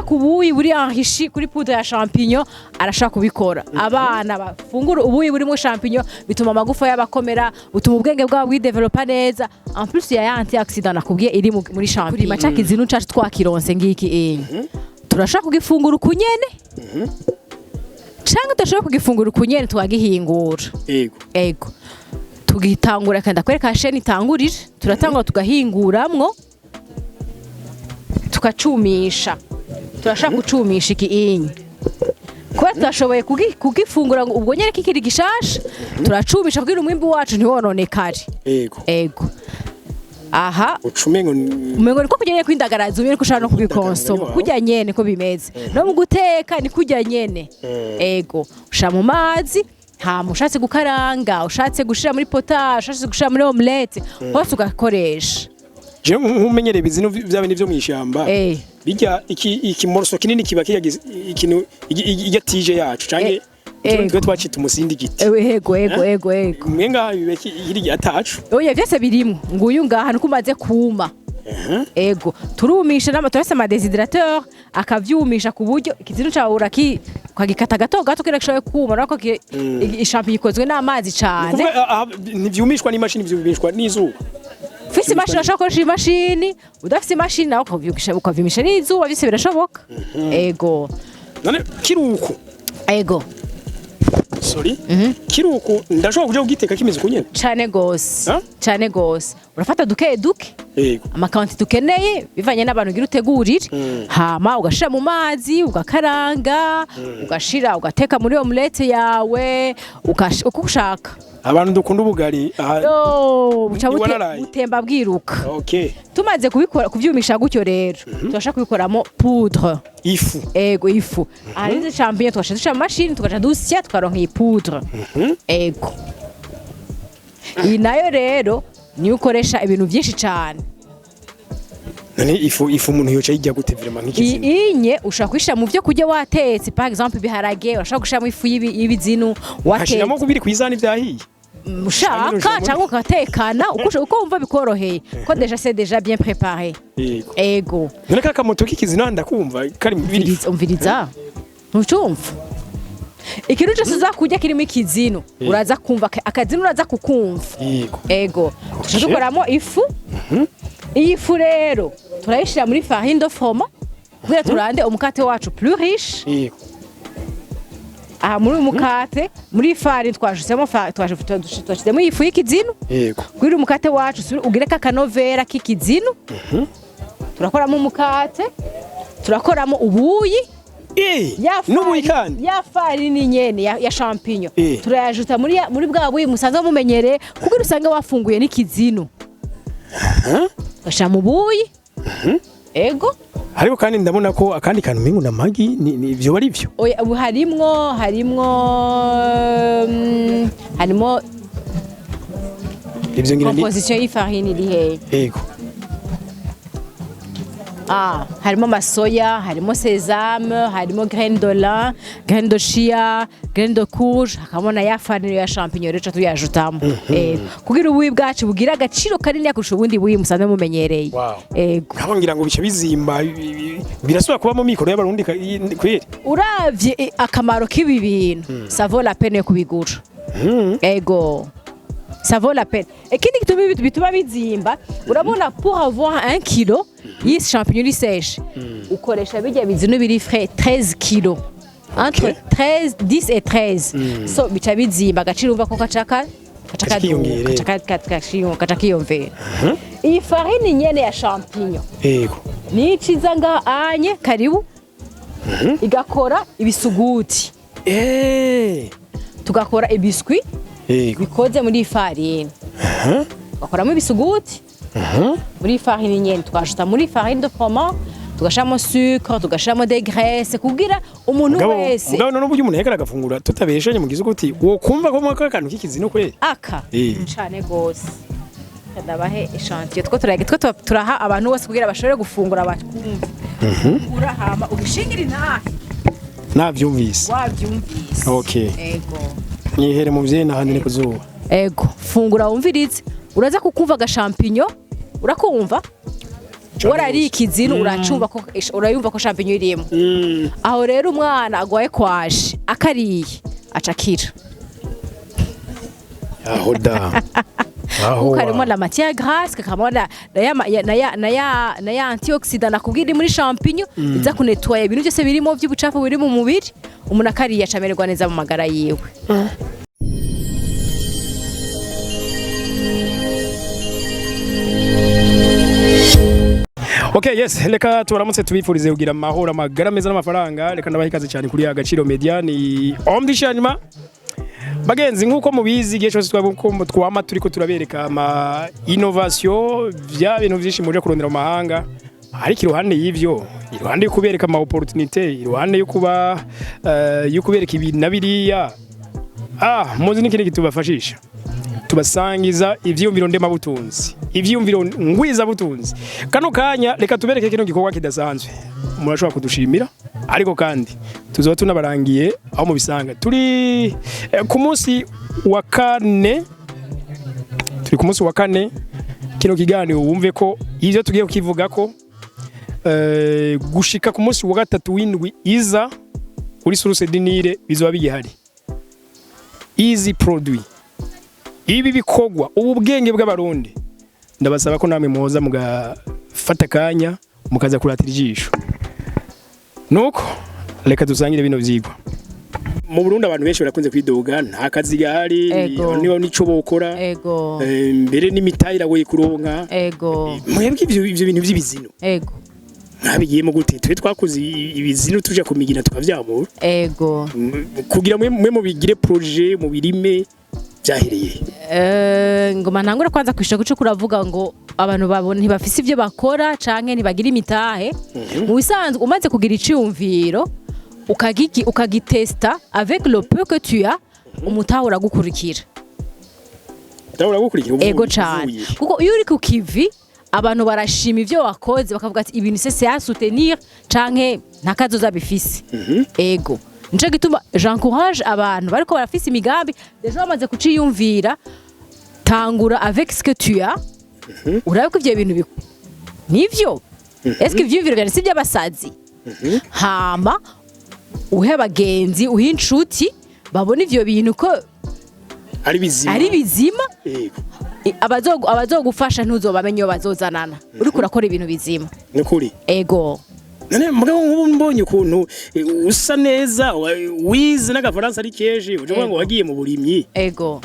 ushaka ubuyi buri enrichi kuri poudre ya champignon arashaka kubikora. Abana bafungura ubuyi burimo champignon bituma amagufa y'abakomera, utuma ubwenge bwabo bwidevelopa neza. En plus ya antioxidant nakubwiye iri muri champignon. Macha kizinu cacu twakironse ngiki turashaka kugifungura ukunyene. Cyangwa tudashobora kugifungura ukunyene twagihingura. Ego. Tugitangura kandi akwereka sheni itangurire, turatangura tugahinguramwo tukacumisha. Turashaka gucumisha iki kuba tutashoboye kugifungura ngo ubwo nyene kikiri gishasha, turacumisha kugira umwimbi wacu ntiwononekare. Ego. Aha umengo niko kujya kwindagaraza ubire kushaka no kubikonsoma kujya nyene ko bimeze no mu guteka ni kujya nyene. Ego usha mu mazi nta mushatse gukaranga, ushatse gushira muri potage, ushatse gushira muri omelette hose ugakoresha. Je nkumenyere bizino byabe nivyo mwishamba bijya iki morso kinini kiba kiyagize ikintu igatije yacu canke twe twacita umusindi giti. Ego mwenga bibeki hiri yatacu oya vyose birimo nguyu ngaha nukumaze kuma. Ego turumisha turase ama déshydrateur akavyumisha ku buryo ikizinu cawe ukagikata gato gato kira gishoye kuma nako ishampi ikozwe n'amazi cane. Ntivyumishwa n'imashini, vyumishwa n'izuba. Fisi imashini urashaka imashini, udafise imashini nawe ukavyumisha n'izuba, byose birashoboka. Ego none kiruko. Ego sorry kiruko ndashobora kuja kugiteka kimeze kunyene cane gose urafata duke amakanti dukeneye bivanye n'abantu gira utegurire hama ugashira mu mazi ugakaranga ugashira ugateka muri omelette yawe uko ushaka. Abantu dukunda ubugari butemba bwiruka. Tumaze kubikora kuvyumisha gutyo rero turashaka kubikoramo poudre ifu. Ego ifu arize champignon twashaka machine tukaja dusya tukaronka iyi poudre. Ego iyi nayo rero ni ukoresha ibintu byinshi cyane. None ifu umuntu yoca yijya gute vraiment nk'ikizinu inye ushaka kwishira mu byo kurya watetse par exemple biharage urashaka gushira mu ifu y'ibizinu watetse hashiramo kubiri kwizana vyahiye ushaka cyangwa ugatekana uko wumva bikoroheye ko c'est déjà bien préparé. Ego none kaka moto k'ikizinu ndakumva kari biri umviriza ntucumva ikintu cyose uzakurya kirimo ikizinu uraza kumva akazinu uraza kukumva. Ego tudukoramo ifu. Iyi fu rero turayishira muri farine de froment kugira turande umukate wacu plus riche. Aha muri umukate muri farine twashizemo ifu y'ikizinu kugira umukate wacu ugire kakanovera k'ikizinu. Turakoramo umukate, turakoramo ubuyi n'ubuyi kandi ya farine nyene ya champignon turayajuta muri bwa buyi musanzwe mumenyereye kugira usange wafunguye n'ikizinu. Gasha mu buyi. Ego ariko kandi ndabona ko akandi kantu mingu na magi ni byo bari byo. Oya harimo ibyo ngira ni composition y'ifarine iri he. Ego harimo masoya, harimo sésame, harimo graine de lin, graine de chia, graine de courge, hakabona ya farine ya champignon rero tuyajutamo. Kugira ubuyi bwacu bugira agaciro kanini yakurusha ubundi buyi musanzwe mumenyereye. Ego nkabo ngira ngo bice bizimba birasubira kuba mu mikoro y'abarundi kweri. Uravye akamaro k'ibi bintu ça vaut la peine kubigura. Ego ça vaut la peine. Ikindi bituma bizimba urabona pour avoir 1 kilo yi champignon sèche ukoresha bijya bizinu biri frais 13 kilo entre 10 et 13 so bica bizimba agaciro umva ko kacaka kiyomvera. Iyi farine nyene ya champignon ni ciza nga anye karibu igakora ibisuguti tugakora ibiscuit bikoze muri farine bakoramo ibisuguti muri farine nyene tukashita muri farine de froment tugashamo sucre tugashamo des graisses kugira umuntu wese no buryo umuntu yekara gafungura tutabeshanye mu gizuguti wo kumva ko mwaka kantu k'ikizino kweli cyane gose ndabahe echantier two turaha abantu bose kugira bashobore gufungura bakumva urahama ubishingiri navyumvise wavyumvise. Ego nihere mu vyena handi ne kuzuba. Ego fungura wumvirize uraza kukumva ga champignon urakumva warari ikizinu uracumva ko urayumva ko champignon irimo aho rero umwana agwaye kwaje akariye acakira aho da aho karimo la matière grasse kakamo na ya antioxidant nakubwira muri champignon iza kunettoya ibintu byose birimo by'ubucafu biri mu mubiri umuntu akariye acamererwa neza mu magara yiwe. Okay, yes, reka turamutse tubifurize kugira amahoro amagara meza n'amafaranga. Reka ndabahikaze cyane kuri Agaciro Media ni Omdishanyuma. Bagenzi nkuko mubizi gihe cyose twama turiko turabereka ama innovation bya bintu byinshi muje kurondera mu mahanga. Ariko iruhande y'ivyo, iruhande yo kubereka ama opportunité, iruhande yo kuba yo kubereka ibintu nabiriya. Muzi n'ikindi kitubafashisha. Tubasangiza ivyiyumviro ndema butunzi, ivyiyumviro ngwiza butunzi. Kano kanya reka tubereke kino gikorwa kidasanzwe. Murashobora kudushimira ariko kandi tuzoba tunabarangiye aho mu bisanga. Turi ku munsi wa kane. Turi ku munsi wa kane kino kiganiro wumve ko ivyo tugiye kukivuga ko gushika ku munsi wa gatatu w'indwi iza kuri Source Dinire bizoba bigihari. Easy produit. Ibi bikogwa ubu bwenge bw'abarundi ndabasaba ko namwe muhoza mugafata kanya mukaza kuratira ijisho nuko reka dusangire bino vyigwa. Mu Burundi abantu benshi barakunze kwidoga nta kazi gahari niba nico bokora mbere n'imitayira we kuronka mwebwe ivyo bintu by'ibizino nabigiyemo gute twe twakoze ibizino tuje kumigina tukavyamura kugira mwe mubigire projet mu birime byahiriye ngoma ntangura kwanza kwishaka guco kuravuga ngo abantu babone ntibafise ivyo bakora canke ntibagira imitahe mu bisanzwe umaze kugira iciyumviro ukagitesta avec le peu que tu as umutahe uragukurikira ego cane kuko iyo uri ku kivi abantu barashima ivyo wakoze bakavuga ati ibintu c'est à soutenir canke ntakazoza bifise ego nico gituma j'encourage abantu bariko barafise imigambi deja bamaze kuciyumvira tangura avec ce que tu as urabe ko ivyo bintu nivyo est-ce que ivyo biri si by'abasazi hama uhe abagenzi uhe inshuti babona ivyo bintu ko ari bizima abazogufasha ntuzobamenye bazozanana uriko urakora ibintu bizima nukuri ego none mugabo nk'ubu mbonye ukuntu usa neza wize n'agafaransa ari keje uje ngo wagiye mu burimyi ego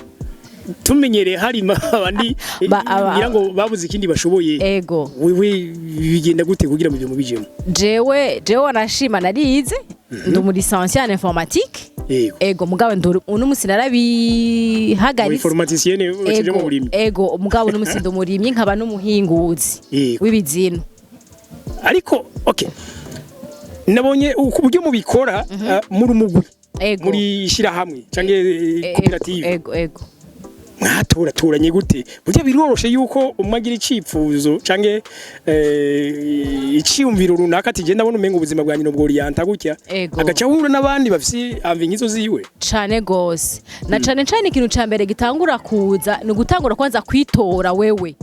tumenyereye harima abandi ngira ngo babuze ikindi bashoboye ego wewe bigenda gute kugira mu byo mubijemo jewe nashima narize ndo muri licencié en informatique ego mugabo ndo unumunsi narabihagaritse informaticienne uje mu burimyi ego mugabo unumunsi ndo murimyi nkaba n'umuhinguzi w'ibizino ariko okay nabonye uburyo mubikora muri umugwi muri shira hamwe canke cooperative ego mwaturaturanye gute burya biroroshe yuko umagira icipfuzo canke iciyumviro runaka tigenda bona umenga ubuzima bwa nyino bwo yanta gutya agaca hura nabandi bafisi amvinyizo ziwe cane gose na cane ikintu ca mbere gitangura kuza ni gutangura kwanza kwitora wewe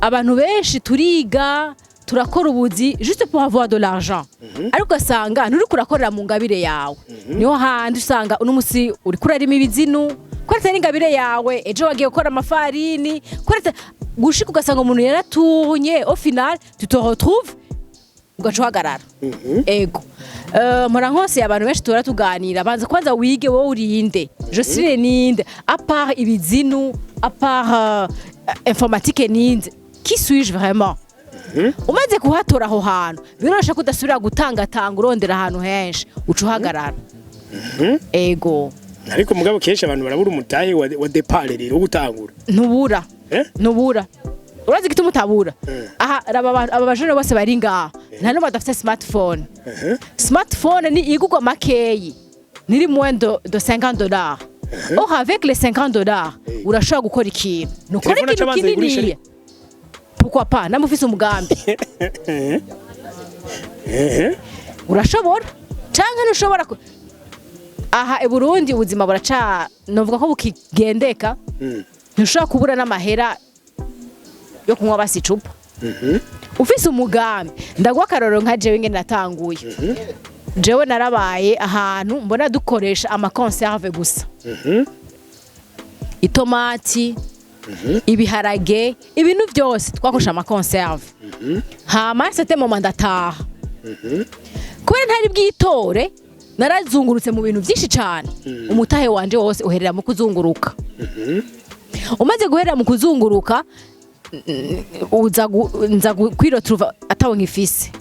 abantu benshi turiga turakora ubuzi juste pour avoir de l'argent ariko gasanga nturi kurakorera mu ngabire yawe niho handi usanga unumunsi uri kurarima ibizinu kweretse n'ingabire yawe ejo wagiye gukora amafarini kweretse gushika ugasanga umuntu yaratunye au final tu te retrouves ugacuhagarara ego mpora nkose abantu benshi tuganira banza kwanza wige wowe urinde je suis ninde à part ibizinu à part informatique ninde qui suis-je vraiment umaze kuhatora aho hantu birorosha kudasubira gutanga urondera ahantu henshi ucuhagarara ego ariko mugabo kenshi abantu barabura umutahe wa départ rero gutangura ntubura urazi gituma utabura aha aba bajene bose bari ngaha nta no badafite smartphone ni igugwa makeyi niri moins de $50 or avec les $50 urashobora gukora ikintu nukora ikintu kinini pourquoi pas namufise umugambi urashobora canke ntushobora aha Burundi ubuzima buraca novuga ko bukigendeka ntushobora kubura n'amahera yo kunywa basi icupa ufise umugambi ndaguha akarorero nka jewe ngene natanguye jewe narabaye ahantu mbona dukoresha ama conserve gusa itomati ibiharage ibintu byose twakoresha ama conserve hama c'était moment ndataha kubera ntari bwitore narazungurutse mu bintu byinshi cyane umutahe wanje wose uherera mu kuzunguruka umaze guherera mu kuzunguruka nza kwirotuva atawe nkifise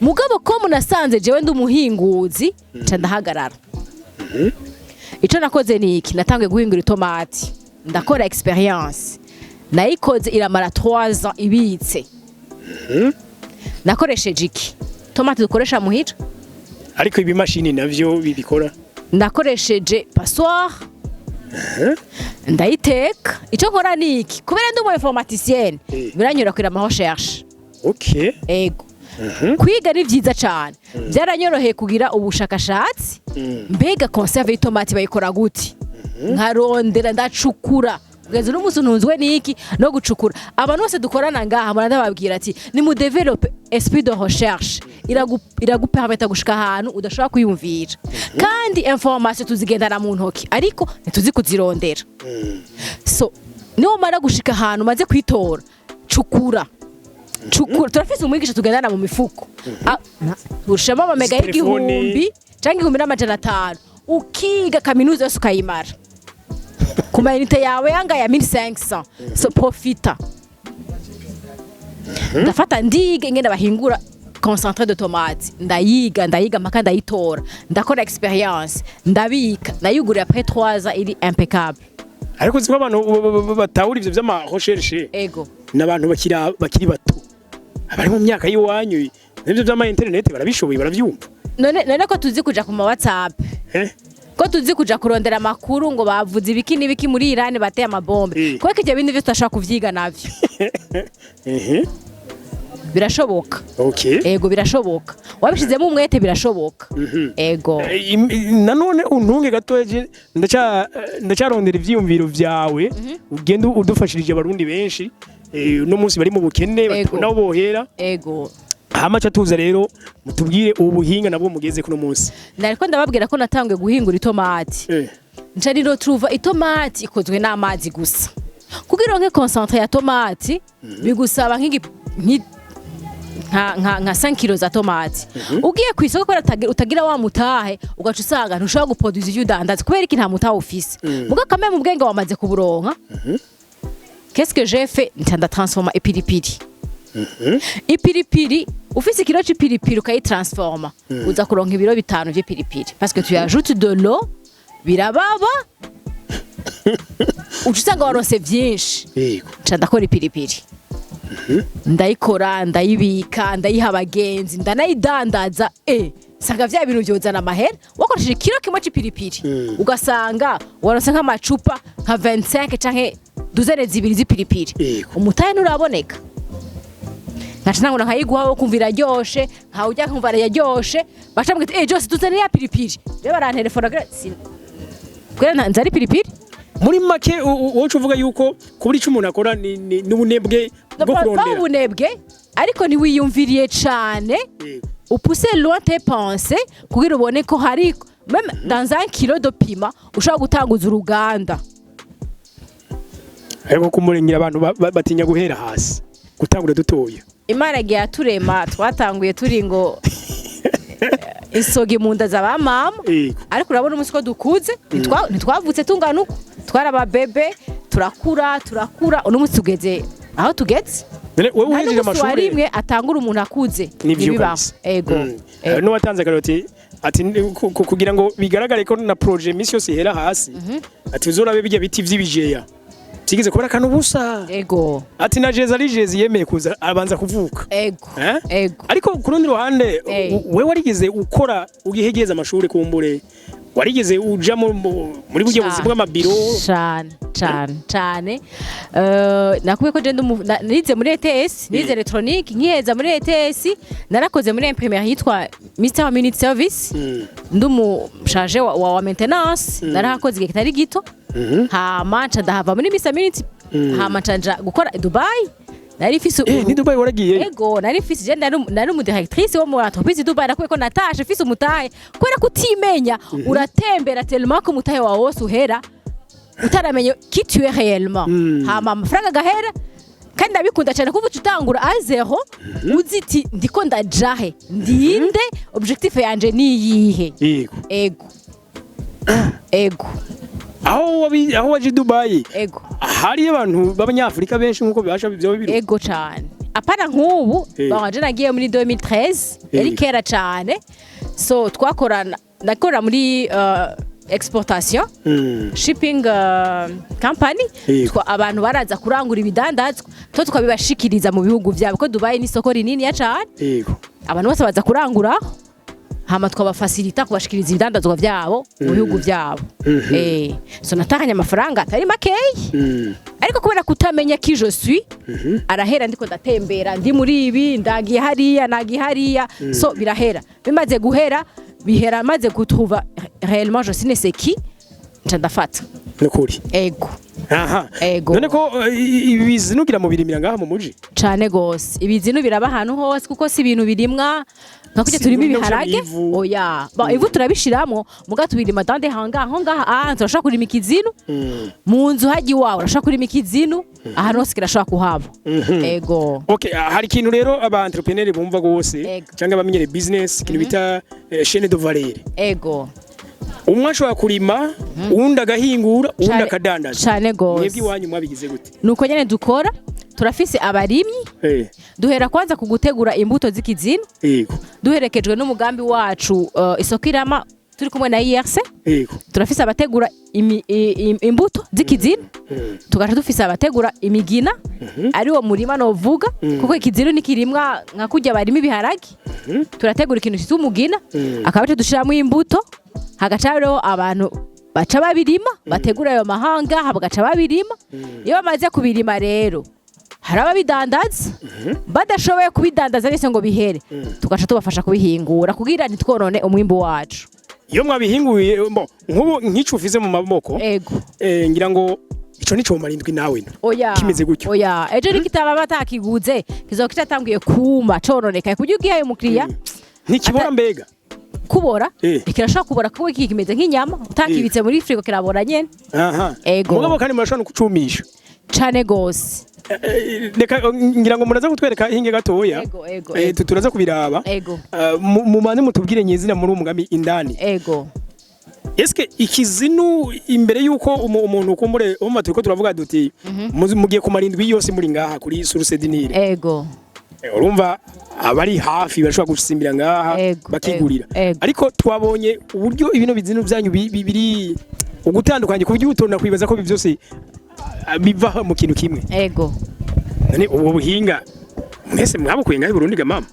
mugabo ko munasanze jewe ndumuhinguzi ca ndahagarara ico nakoze niki natangiye guhingura itomati ndakora experience nayikoze iramara 3 ans ibitse nakoresheje iki tomati dukoresha muhira ariko ibimashini navyo bibikora nakoresheje passoire ndayiteka ico nkora niki kubera ndi umu informaticienne biranyura kwira ama recherche okay ego kwiga ni vyiza cyane byaranyoroheye kugira ubushakashatsi mbega conserve y'itomati bayikora guti nkarondera ndacukura kugeza n'umunsi ntunzwe niki no gucukura abantu bose dukorana ngaha muranda babwira ati ni mu develop esprit de recherche iragupermeta gushika ahantu udashobora kwiyumvira kandi information tuzigendana mu ntoki ariko ntituzi kuzirondera so niyo mara gushika ahantu maze kwitora cukura turafise umwigisha tugendana mu mifuko ushema amamega y'igihumbi canke 1500 ukiga kaminuza yose ukayimara ku mayinite yawe yanga ya 1500 so profita ndafata ndiga ingene bahingura concentré de tomate ndayiga mpaka ndayitora ndakora experience ndabika nayigurira après 3 ans iri impeccable ariko ziko abantu batawura ivyo vy'ama recherche ego n'abantu bakiri bato abari mu myaka yiwanyu n'ivyo vy'ama internet barabishoboye baravyumva none ko tuzi kuja ku ma WhatsApp ko tuzi kuja kurondera makuru ngo bavuze ibiki n'ibiki muri Iran bateye amabombe ko ivyo bindi byo tutashaka kuvyiga navyo birashoboka okay ego birashoboka wabishizemo umwete birashoboka ego nanone untunge gatoje ndacarondera ivyiyumviro vyawe ugenda udufashirije abarundi benshi no munsi bari mu bukene nabo bohera ego hamacha tuza rero mutubwire ubuhinga nabwo mugeze kuno munsi nariko ndababwira ko natangiye guhingura itomati nca rero truva itomati ikozwe n'amazi gusa kugira ngo concentré ya tomati bigusaba nka 5 kilo za tomati ugiye ku isoko utagira wa mutahe ugaca usanga ntushobora guproduce ivyo udandaza kubera iki nta mutahe ufise muga kamwe mu bwenge wamaze kuburonka qu'est-ce que j'ai fait ntanda transforma ipiripiri ipiripiri ufise ikiro c'ipiripiri ukayitransforma uza kuronka ibiro 5 vy'ipiripiri parce que tu ajoutes de l'eau birababa ucusanga waronse vyinshi ca ndakora ipiripiri ndayikora ndayibika ndayiha abagenzi ndanayidandaza sanga vya bintu vyozana amahera wakoresheje kilo kimwe c'ipiripiri ugasanga waronse nk'amacupa nka 25 canke duzene zibiri z'ipiripiri umutahe nuraboneka nacana nkayiguha wo kumvira ryoshe nka ujya kumva yaryoshe bacambwe Jose duzene ya piripiri rero barantelefona kwera nzari piripiri muri make wocu uvuga yuko kuburi cyo umuntu akora ni ubunebwe bwo kurondera ubunebwe ariko ni wiyumviriye cyane upouser loin tes pensées kugira ubone ko hari même dans 1 kilo de piment ushaka gutanguza uruganda ariko kumurengera abantu batinya guhera hasi gutangura dutoya Imana giye aturema twatanguye turi ngo isogi mu nda z'abamama ariko urabona umunsi ko dukuze ntitwavutse tungana uko twaraba bebe turakura uno munsi tugeze aho tugeze wewe uhejeje amashuri rimwe atangura umuntu akuze nibiba ego no watanze karoti ati kugira ngo bigaragare ko na projet mission yose ihera hasi ati uzorabe bijya biti vy'ibijeya tigeze kubara kanu busa ego ati na jeza ari jezi yemeye kuza abanza kuvuka ego ego ariko ku rundi ruhande we warigeze ukora ugihegeza amashuri kumbure warigeze uja muri bujye buzi bw'amabiro cyane nakuye ko je nize muri ETS nize electronique nkiheza muri ETS narakoze muri imprimerie yitwa Mr Minute Service ndumu chargé wa maintenance narakoze igihe kitari gito hama ndahava muri Mr Minute hama nja gukora Dubai nari mfise ni Dubai waragiye ego nari mfise je nari umudirectrice wo mu entreprise Dubai nakuye ko natashe mfise umutahe kwera kutimenya uratembera tellement ko umutahe wawe wose uhera utaramenye qui tu es réellement hama amafaranga gahera kandi ndabikunda cyane kuvuga utangura a zero uziti ndiko ndajahe ndinde objectif yanje ni yihe ego aho waje Dubai ego hari abantu b'abanyafrika benshi nkuko bibasha byo bibiri ego cyane apana nk'ubu baje nagiye muri 2013 yari kera cyane so twakorana ndakora muri exportation shipping company abantu baraza kurangura ibidandazwa to twabibashikiriza mu bihugu byabo ko Dubai ni soko rinini ya cyane abantu bose baza kurangura hama twabafacilita kubashikiriza ibidandazwa byabo mu bihugu byabo so natahanye amafaranga atari makeyi ariko kubera kutamenya ki je suis arahera ndiko ndatembera ndi muri ibi ndagiye hariya nagiye hariya so birahera bimaze guhera bihera maze gutruva réellement je sais c'est qui ndafata nukuri ego ego none ko ibizinugira mu birimira ngaha mu muji cyane gose ibizinubira ahantu hose kuko si ibintu birimwa nakujya turimo ibiharage oya ivu turabishiramo muga tubirima dande aho ngaha turashaka kurima ikizinu mu nzu haji wawe urashaka kurima ikizinu ahantu hose kirashaka kuhaba ego okay hari ikintu rero aba entrepreneur bumva gose cyangwa bamenyere business ikintu bita chaîne de valeur ego umwe ashobora kurima uwundi agahingura uwundi akadandaza cyane gose mwebwe iwanyu mwabigize gute nuko nyene dukora turafise abarimyi duhera kwanza kugutegura imbuto z'ikizinu duherekejwe n'umugambi wacu isoko irama turi kumwe na IRC turafise abategura imbuto z'ikizinu tugaca dufise abategura imigina ari wo murima novuga kuko ikizinu nikirimwa nka kujya barimo ibiharage turategura ikintu cyitwa umugina akabace dushiramo imbuto hagaca rero abantu baca babirima bategura ayo mahanga bagaca babirima iyo bamaze kubirima rero haraba bidandaza badashoboye kubidandaza nese ngo bihere tugaca tubafasha kubihingura kugira ntitwonone umwimbo wacu iyo mwabihinguye nk'ubu nk'ico ufize mu maboko ngira ngo ico nico marindwi nawe kimeze gutyo oya ejo nikitaba batakiguze kizokita tanguye kuma cononekaye kujya ugiye umukiriya ntikibora mbega kubora kirashaka kubora kuko iki kimeze nk'inyama utakibitse muri frigo kirabora nyene ego mugabo kandi murashaka no kucumisha cyane gose reka ngira ngo muraza kutwereka hinge gatoya turaza kubiraba mu mane mutubwire nyezina muri umugambi indani eske ikizinu imbere yuko umuntu ukumbure turiko turavuga duti mugiye ku marindwi yose muri ngaha kuri Source du Nil urumva abari hafi bashobora gusimbira ngaha bakigurira ariko twabonye uburyo ibino bizinu byanyu bibiri ugutandukanye ku buryo utonda kwibaza ko byose biva mu kintu kimwe none ubu buhinga mwese mwabukuye ngaho Burundi ga mama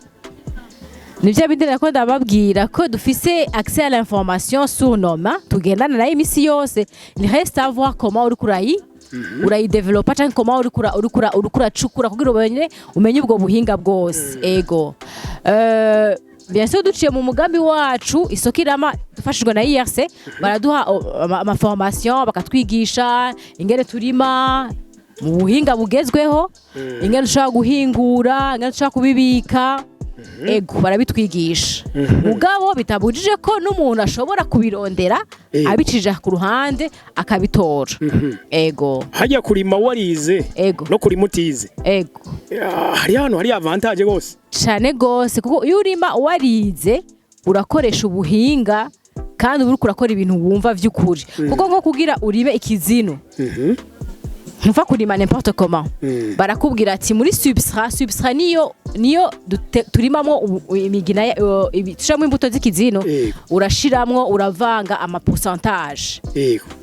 nivyo bindira ko ndababwira ko dufise accès à l'information sur nos mains tugendana na imisi yose ni reste à voir comment urayi developa cyangwa comment urikura cukura kugira umenye ubwo buhinga bwose bien sûr duciye mu mugambi wacu isoko irama dufashijwe na IRC baraduha ama formation bakatwigisha ingene turima mu buhinga bugezweho ingene dushaka guhingura ingene dushaka kubibika barabitwigisha mugabo bitabujije ko n'umuntu ashobora kubirondera abicije ku ruhande akabitora hajya kurima warize no kurima utize hari hano hari avantage gose cyane gose kuko iyo urima warize urakoresha ubuhinga kandi uri kurakora ibintu wumva vy'ukuri kuko nko kugira uribe ikizino ntufa kurima n'importe comment barakubwira ati muri substrat niyo turimamo imigina tushamo imbuto z'ikizino urashiramwo uravanga ama pourcentage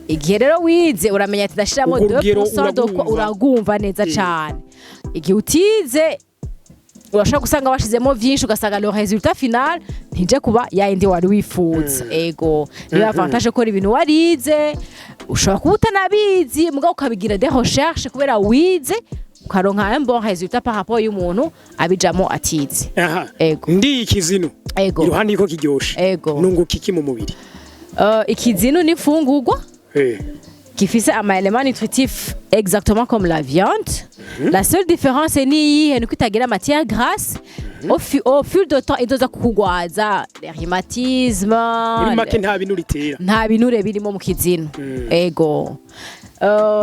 igihe rero wize uramenya ati ndashiramo 2% uragumva neza cyane igihe utize urashaka gusanga washizemo vyinshi ugasanga le résultat final ntije kuba yindi wari wifuza ni avantage ko ibintu warize ushobora kuba utanabizi mugabo ukabigira des recherches kubera wize ukaronka un bon résultat par rapport y'umuntu abijamo atize ndi ikizinu iruhande yuko kiryoshe nunguka iki mu mubiri ikizinu ni fungurwa qui fait un élément nutritif exactement comme la viande. La seule différence c'est ni que tu as matière grasse. Au fil de temps idoza kugwaza les rhumatismes muri make nta binure itera nta binure birimo mu kizino ego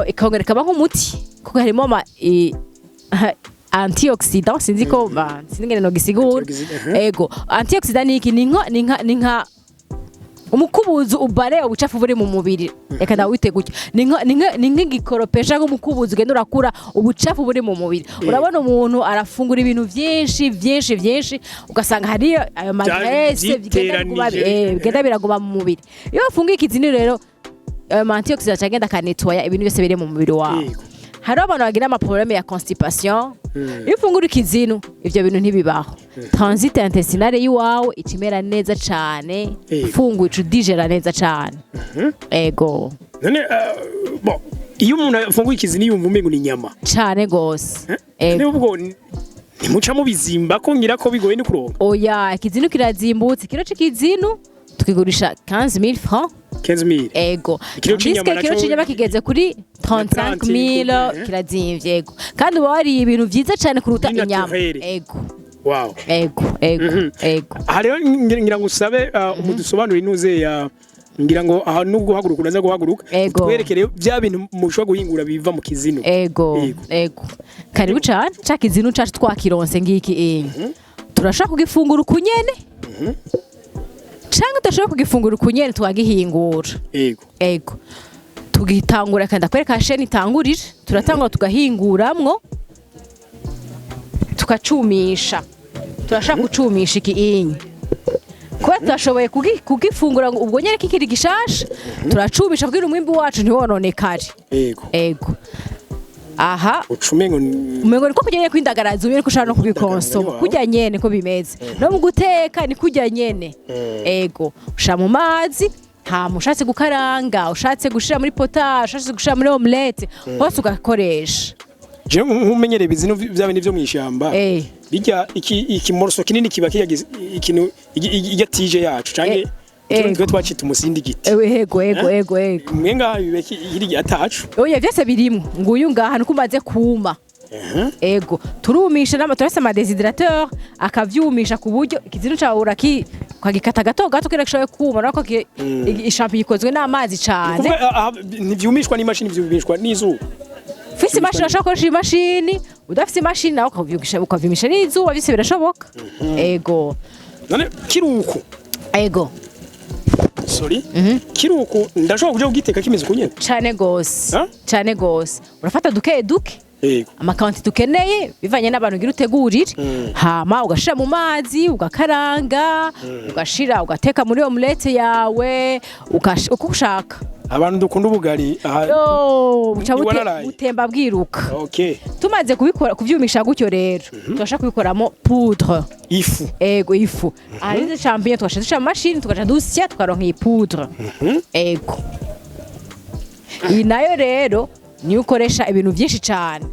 ikongera kaba nk'umuti kuko harimo antioxidant sinzi ko sinigene no gisigura ego antioxidant ni nka umukubuzo ubare ubucafu buri mu mubiri reka ndawite gutyo ni nk'igikoropesha nk'umukubuzo ugenda urakura ubucafu buri mu mubiri urabona umuntu arafungura ibintu byinshi ugasanga hari ayo magresse bigenda biraguma mu mubiri iyo ufunguye ikizini rero antioxidant agenda akanetwaya ibintu byose biri mu mubiri wawe hari abantu bagira amaprobleme ya constipation iyo ufungura ikizinu ivyo bintu ntibibaho transit intestinale yiwawe icimera neza cane fungu icudigera neza cane ego none bon iyo umuntu afunguye ikizinu yumva umengo ni nyama cane gose ego ubwo nimuca mu bizimba ko ngira ko bigoye ni kuronka oya ikizinu kirazimbutse kiro c'ikizinu tukigurisha 15000 francs 15000 ego kiro c'inyama kigeze kuri 35000 kirazimvye ego kandi uba wariye ibintu vyiza cane kuruta inyama ego wow ego rero ngira ngo usabe umudusobanura inuze ya ngira ngo aha nubwo guhaguruka unaza guhaguruka twerekere bya bintu mushobora guhingura biva mu kizino ego karibu cane ca kizino cacu twakironse ngiki turashaka kugifungura ukunyene cyangwa tudashobora kugifungura ukunyene twagihingura ego tugitangura kandi akwereka sheni itangurire turatangura tugahinguramwo tukacumisha turashaka gucumisha ikiinyi kuba tudashoboye kugifungura ubwo nyene kikiri gishasha turacumisha kugira umwimbi wacu ntiwononekare ego aha ucumengo niko kujyanye kwindagaraza ubire kushaka no kubikonsoma kujya nyene ko bimeze no mu guteka ni kujya nyene ego usha mu mazi nta mushatse gukaranga ushatse gushira muri potage ushatse gushira muri omelette hose ugakoresha je nkumenyere bizino byabe nivyo mwishamba bijya iki morso kinini kiba kiyagize ikintu igatije yacu canke twe twacita umusindi giti ego mwenga bibeki iri atacu oya vyose birimo nguyu ngaha nukumaze kuma ego turumisha n'amatorese ama déshydrateur akavyumisha ku buryo ikizinu cawe ukagikata gato kera gishoboye kuma nako ishampi ikozwe n'amazi cane ntivyumishwa n'imashini vyumishwa n'izuba ufise imashini ashaka gukoresha imashini udafise imashini nawe ukavyumisha n'izuba byose birashoboka ego none kiruko ego sorry kiruko ndashobora kuja kugiteka kimeze kunyene cane gose urafata duke amakanti dukeneye bivanye n'abantu ngira utegurire hama ugashira mu mazi ugakaranga ugashira ugateka muri omelette yawe uko ushaka abantu dukunda ubugari buca butemba bwiruka tumaze kubikora kuvyumisha gutyo rero turashaka kubikoramo poudre ifu ifu arize champignon twashizisha mu machine tukaja dusya tukaronka iyi poudre ego iyi nayo rero ni ukoresha ibintu byinshi cyane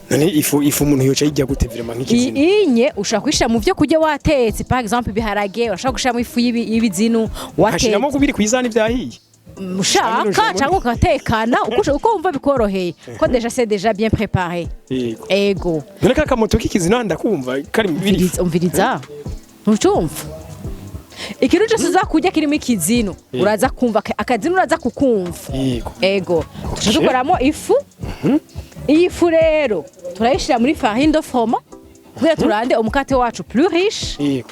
none ifu umuntu yoca yijya gute vraiment nk'ikizinu inye ushaka kwishira mu byo kujya watetse par exemple biharage ushaka gushira mu ifu y'ibizinu watetse hashiramo kubiri kwizana ibyahiye ushaka cyangwa ukatekana uko wumva bikoroheye ko deja c'est déjà bien préparé ego none kaka moto k'ikizinu ndakumva kari bibiri umviriza ntucumva ikintu cyose uzakujya kirimo ikizinu uraza kumva akazinu uraza kukumva ego tuzakoramo ifu iyi fu rero turayishira muri farine de froment kugira turande umukate wacu plus riche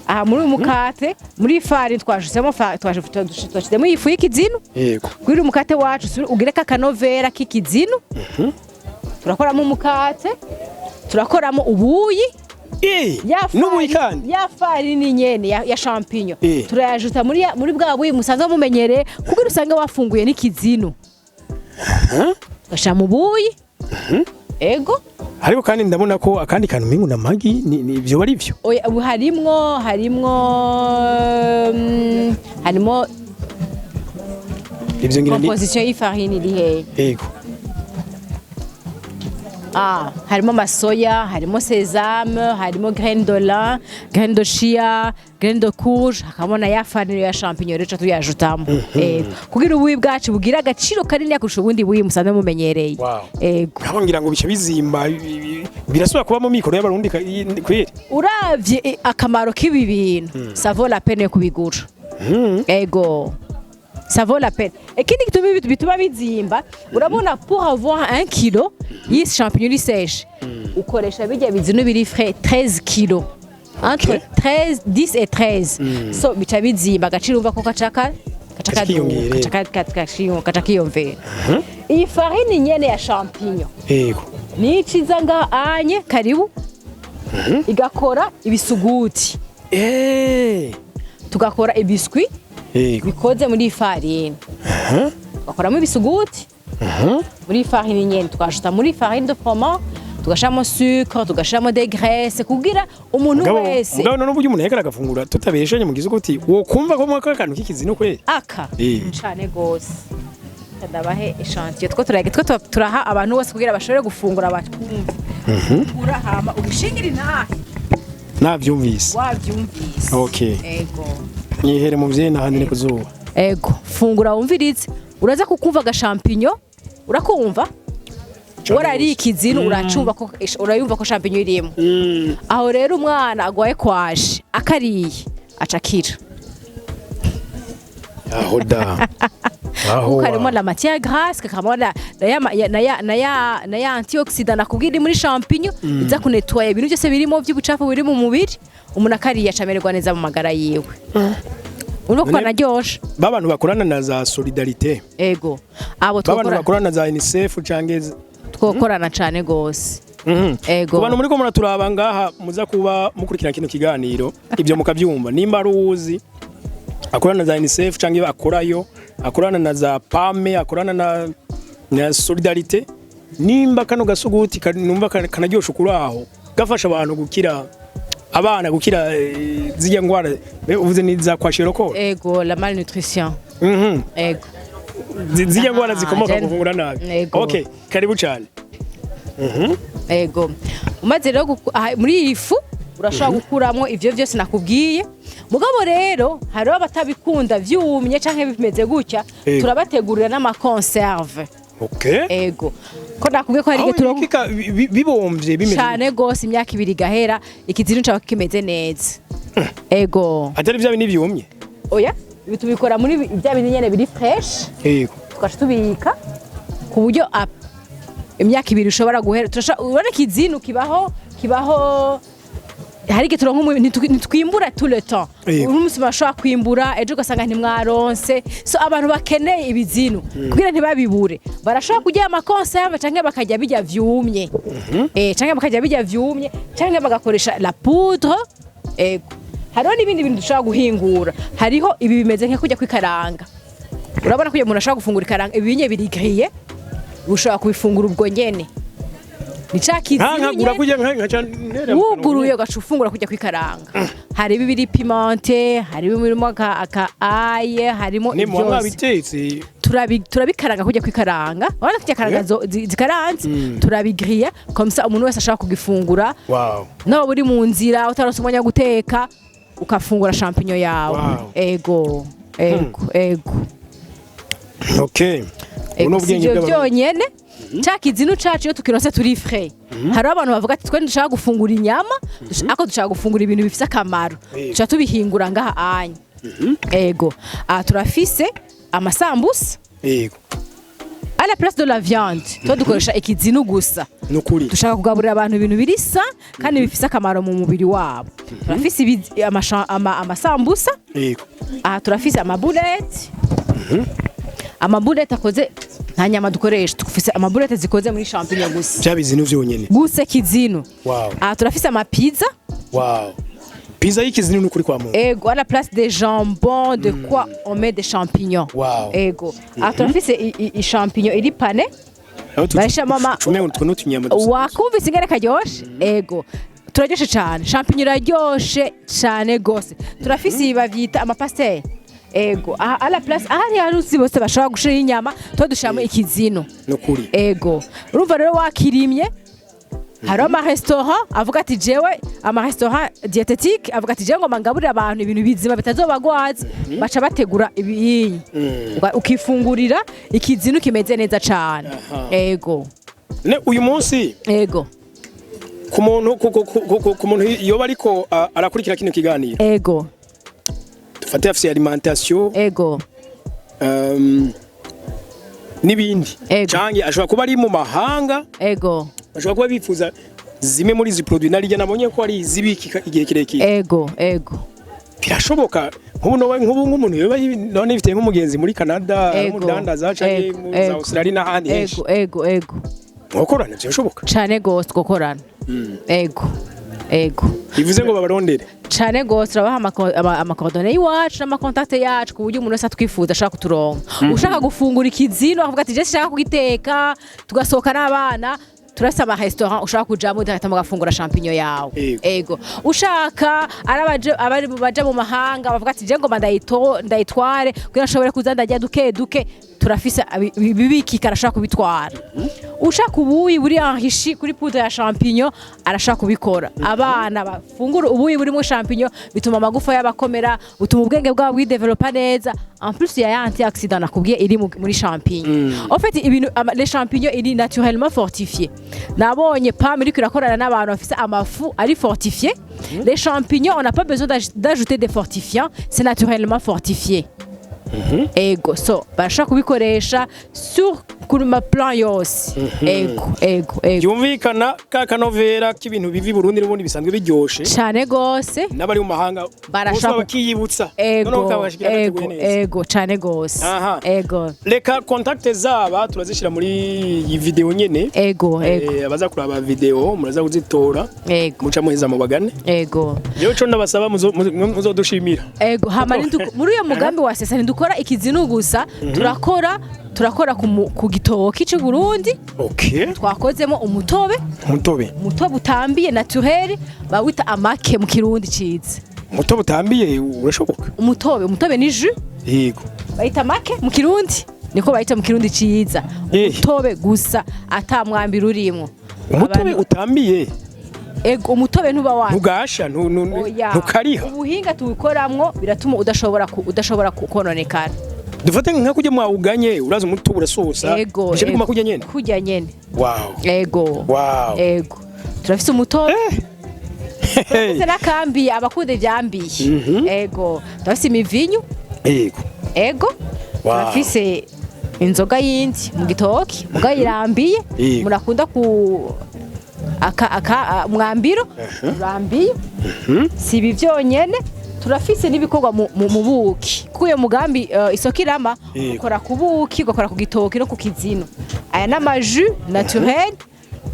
aha muri umukate muri farine twashizemo ifu y'ikizinu kugira umukate wacu ugire kakanovera k'ikizinu turakoramo umukate turakoramo ubuyi ya farini nyene ya champignon turayajuta muri bwa buyi musanzwe mumenyereye kugira usange wafunguye n'ikizinu gasha mu buyi ego ariko kandi ndabona ko akandi kantu mingu na magi ni byo bari byo oya harimo ibyo ngira composition y'ifarine iri he ego harimo amasoya, harimo sesame, harimo graine de lin, graine de chia, graine de courge, hakabamo na ya farine ya champignon rero tuyajutamo. Kugira ubuyi bwacu bugira agaciro kanini kurusha ubundi buyi musanzwe mumenyereye. Nkabo ngira ngo bice bizimba birasubira kuba mu mikoro y'abarundi kweri. Uravye akamaro k'ibi bintu, ça vaut la peine yo kubigura. Ça vaut la peine. Ikindi bituma bizimba, urabona pour avoir 1 kilo y'isi champignon sèche, ukoresha bijya bizino biri frais 13 kilos. Entre 10 et 13. So bica bizimba agaciro umva ko kacaka kiyomvera. Iyi farine nyene ya champignon. Ni iciza nga anye karibu. Igakora ibisuguti. Tugakora ibiscuit. Bikoze muri farine. Bakoramo ibisuguti. Muri farine nyene tukashuta muri farine de froment, tugashamo sucre, tugashamo des graisses kugira umuntu wese. Ngabo none uburyo umuntu yekara agafungura tutabeshenye mugize uti wo kumva ko mwaka kantu k'ikizino kweli. Cyane gose. Kadabahe echantier two turaha abantu bose kugira bashobore gufungura batwumva. Urahama ubishingira nahe. Navyumvise. Wavyumvise. Okay. Nihere mu vyena hanene kuzuba. Fungura wumvirize. Uraza kukumva ga champignon, urakumva? Warari ikizino uracumva ko urayumva ko champignon irimo. Aho rero umwana agwaye kwaje akariye acakira. Aho da. Karimo la matière grasse, karimo na ya antioxidant nakubwira muri champignon iza kunettoya ibintu byose birimo by'ubucafu biri mu mubiri, umuntu akariye acamererwa neza mu magara yiwe. Uno kwa naryoshe. Babantu bakorana na za solidarité. Abo babantu bakorana za UNICEF cangeze. Twokorana cyane gose. Kubantu muri ko muraturaba ngaha muza kuba mukurikira kino kiganiro ibyo mukabyumva nimba ruzi akorana na za UNICEF cange akorayo akorana na za PAME akorana na solidarité nimba kano gasuguti numva kanaryoshe kuraho gafasha abantu gukira abana gukira zijya ngwara uvuze ni za kwashiroko la malnutrition zijya ngwara zikomoka kuvungura nabi. Okay, karibu cyane. Umaze rero muri ifu urashaka gukuramo ivyo byose nakubwiye. Mugabo rero hari abatabikunda vyumye canke bimeze gutya turabategurira n'ama conserve. Ko nakubwiye ko hari turonka bibomvye bimeze cyane gose imyaka 2 gahera ikizino cyawe kimeze neza. Atari bya bini byumye. Oya, bitubikora muri bya bini nyene biri fresh. Tukaje tubika ku buryo imyaka 2 ushobora guhera. Urabona ikizino kibaho hari igihe turonka ntitwimbura tout le temps. Umunsi bashobora kwimbura ejo ugasanga ntimwaronse. So abantu bakeneye ibizino kugira ntibabibure barashobora kujya ama conserve canke bakajya bijya vyumye. Canke bakajya bijya vyumye canke bagakoresha la poudre. Hariho n'ibindi bintu dushobora guhingura. Hariho ibi bimeze nka kujya kwikaranga. Urabona ko umuntu ashobora gufungura ikaranga ibinye biri grillé ushobora kubifungura ubwo nyene. Wuguruye ugacufungura kujya kwikaranga. Hari bibiri pimente, hari birimo aka aye, harimo byose. Turabikaranga kujya kwikaranga. Urabona kujya karanga zikaranze turabigriya comme ça umuntu wese ashaka kugifungura. No buri mu nzira utaronse umwanya guteka ukafungura champignon yawe. Okay. Uno bwenge byonyene. Chakizino cacu yo tukironse turi frais. Hari abantu bavuga ati twe ndashaka gufungura inyama, ako dushaka gufungura ibintu bifise akamaro. Tuca tubihingura ngaha anya. Turafise amasambusa. À la place de la viande, to dukoresha ikizino gusa. Nukuri. Dushaka kugaburira abantu ibintu birisa kandi bifise akamaro mu mubiri wabo. Turafise amasambusa. Turafise amabulete. Amabulete akoze nta nyama dukoresha, dufise amabulete zikoze muri champignon gusa. Byabizino vyonyene. Gusa kizino. Turafise amapizza. Pizza y'ikizino n'ukuri kwa Mungu. À la place des jambons, de quoi on met des champignons. Turafise champignon iri pane. Baisha mama. Wakumvise ingene karyoshe? Turaryoshe cyane. Champignon iraryoshe cyane gose. Turafise bavyita amapastelle. À la place ahari harusi bose bashaka gushira inyama to dushamo ikizino. Nukuri. Urumva rero wakirimye hariho amaresitora avuga ati jewe amaresitora dietetique avuga ati jewe ngo mangaburira abantu ibintu bizima bitazobagwaza baca bategura ibinyi ukifungurira ikizinu kimeze neza cane ego ne uyu munsi ego ku muntu yoba ariko arakurikira kino kiganiro ego dufate afise alimentation ego n'ibindi canke ashobora kuba ari mu mahanga ego ashobora kuba bifuza zimwe muri izi produit narijya nabonye ko ari izibikika igihe kirekire ego birashoboka nk'ubu nk'umuntu yoba none bifite nk'umugenzi muri Canada umudandaza canke mu Australia n'ahandi henshi ego gukorana byashoboka cane gose gukorana ego bivuze ngo babarondere cane gose turabaha amakordone y'iwacu n'amakontakte yacu ku buryo umuntu wese atwifuza ashaka kuturonka ushaka gufungura ikizino akavuga ati je shaka kugiteka tugasohoka n'abana turasa amaresitora ushaka kujamo udahita mugafungura champignon yawe ego ushaka abari baja mu mahanga bavuga ati je ngo ndayitware kugira nshobore kuza ndajya duke turafise bibikika arashaka kubitwara ushaka ubuyi buri enrichi kuri poudre ya champignon arashaka kubikora abana bafungura ubuyi burimo champignon bituma amagufa y'abakomera butuma ubwenge bwabo bwidevelopa neza en plus ya antioxydant nakubwiye iri muri champignon en fait ibintu les champignons iri naturellement fortifié nabonye pam iri kirakorana n'abantu bafise amafu ari fortifié les champignons on n'a pas besoin d'ajouter des fortifiants c'est naturellement fortifié ego so barashaka kubikoresha sur kuri ma plan yose ego yumvikana ka kanovera k'ibintu bivi Burundi n'ubundi bisanzwe biryoshe cyane gose n'abari mu mahanga barashaka bakiyibutsa ego cyane gose ego reka contact zaba turazishira muri iyi video nyene ego abaza kuraba video muraza kuzitora muca muheza mu bagane ego rero cyo ndabasaba muzodushimira ego hamari muri uyo mugambi wa sesa ndukora ikizinu gusa turakora ku gitoki cy'u Burundi twakozemo umutobe utambiye naturel bawita amake mu kirundi cize umutobe utambiye urashoboka umutobe ni jus yego bayita amake mu kirundi niko bayita mu kirundi ciza umutobe gusa atamwambira urimo umutobe utambiye ego umutobe ntuba wanyu ntugasha ntukariha ubuhinga tuwukoramwo biratuma udashobora kukononekana dufate nka kujya mwawuganye uraza umutobe urasosa ego biguma kujya nyene ego turafise umutobe turafise n'akambiye abakunda ivyambiye ego turafise imivinyu ego turafise inzoga yindi mu gitoki mugayirambiye murakunda mwambiro urambiye si ibi byonyene turafise n'ibikorwa mu buki kuyo mugambi isoko irama ukora ku buki ugakora ku gitoki no ku kizino aya n'amaju naturel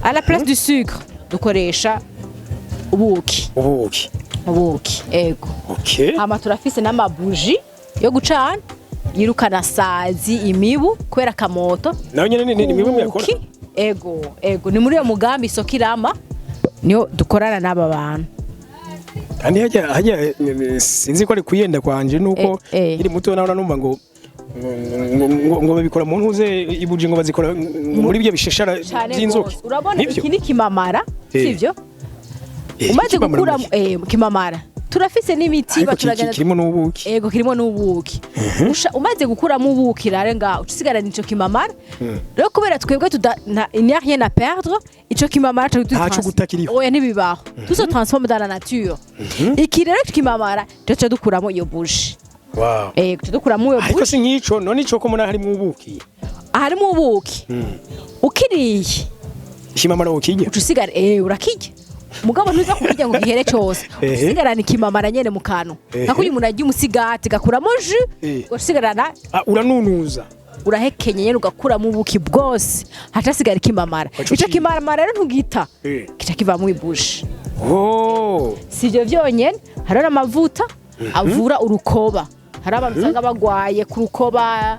à la place du sucre dukoresha ubuki ego hama turafise n'amabuji yo gucana yirukana sazi imibu kwera kamoto nayo nyene ni imibu yakora ego ni muri uyo mugambi isoko irama niyo dukorana n'aba bantu kandi hajya sinzi ko ari kuyenda kwanje nuko iri muto nawe numva ngo babikora mu ntuze ibuje ngo bazikora muri byo bisheshara by'inzoka urabona iki ni kimamara sivyo umaze gukura kimamara turafise n'imiti baturagana kirimo n'ubuki kirimo n'ubuki umaze gukuramo ubuki rare nga ucisigara nico kimamara rero kubera twebwe il n'y a rien à perdre ico kimamara cyo gutakiriho oya nibibaho tuzo transforme dans la nature iki rero kimamara cyo dukuramo iyo buji cyo dukuramo iyo buji ariko si nkico none ico ko muna harimo ubuki harimo ubuki ukiriye kimamara ukijya ucisigara urakijya mugabo ntuza kukijya ngo gihere cyose usigarana ikimamara nyene mu kantu nako uyu muntu agiye umusigati gakuramo jus usigarana uranunuza urahekenye nyene ugakuramo ubuki bwose hacasigara ikimamara ico kimamara rero ntugita kica kivamo ibuji sivyo vyonyene hari n'amavuta avura urukoba hari abantu usanga bagwaye ku rukoba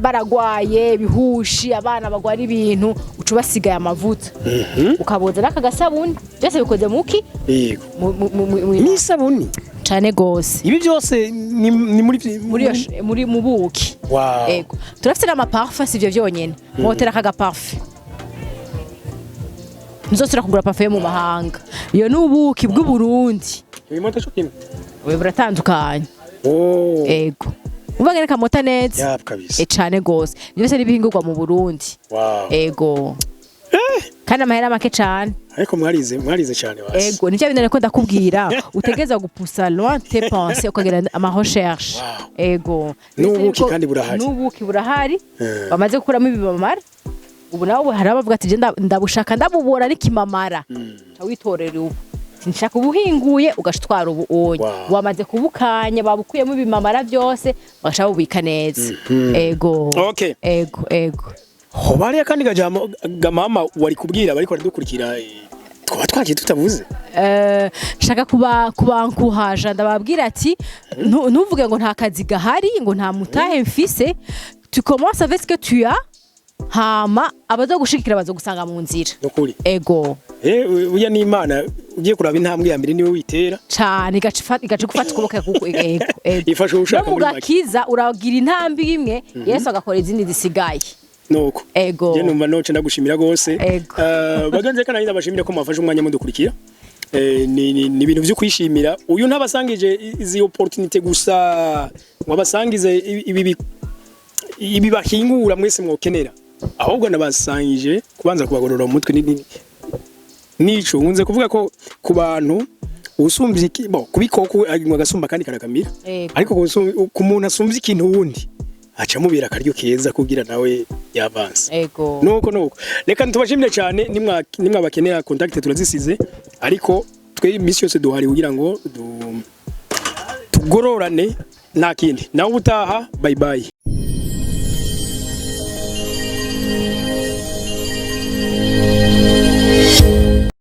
baragwaye bihushi abana bagwara ibintu uca basigaye amavuta ukaboza n'aka gasabuni byose bikoze muki n'isabuni cane gose ibi byose ni muri mu buki ego turafite n'amaparfum sivyo vyonyene motera kaga parfum ntuzosubira kugura pafe yo mu mahanga. Iyo ni ubuki bw'u Burundi. Ibimota cyo kimwe. We buratandukanye. Oh. Ego. Uvuga reka mota neza. Yap kabisa. Cane gose. Byose n'ibihingurwa mu Burundi. Wow. Ego. Kandi amahera make cane. Ariko mwarize cyane basi. Ego, nicyo bintu ko ndakubwira utegeza gupusa loin tes pensées ukagira ama recherche. Wow. Ego. N'ubuki kandi burahari. N'ubuki burahari. Bamaze gukuramo ibimamara. Ubu nawe hari abavuga ati ndabushaka ndabubora n'ikimamara. Witorera ubu. Sinshaka ubuhinguye ugashitwara ubu onye. Wamaze kubukanya babukuyemo ibimamara byose bagashaka bubika neza. Ego. Okay. Ego. Hobari kandi gamama wari kubwira bariko dukurikira twaba twagiye tutavuze. Shaka kubankuhaja ndababwira ati ntuvuge ngo nta kazi gahari ngo nta mutahe mfise. Tu commences avec ce que tu as. Hama abazo gushikira bazo gusanga mu nzira. Nokuri. Ego. Uya ni Imana ugiye kuraba intambwe ya mbere niwe witera. Cyane igace gufata kuboko kuko ego. Ifashe ushaka muri gakiza uragira intambwe imwe Yesu agakora izindi zisigaye. Nuko. Ego. Je numva noce ndagushimira gose. Bagenze kana nyinda bashimira ko mwafashe umwanya mudukurikira. Ni ibintu byo kwishimira. Uyu ntabasangije izi opportunity gusa wabasangize ibi bahingura mwese mwokenera. Ahubwo nabasangije kubanza kubagorora mu mutwe nico nkunze kuvuga ko ku bantu usumbye kubikoko agimwa gasumba kandi karakamira ariko ku muntu asumbye ikintu wundi aca mubira akaryo keza kugira nawe yavanse nuko reka ntubashimire cyane nimwa bakenera contact turazisize ariko twe imisi yose duhari kugira ngo tugororane nta kindi nawe utaha bye bye.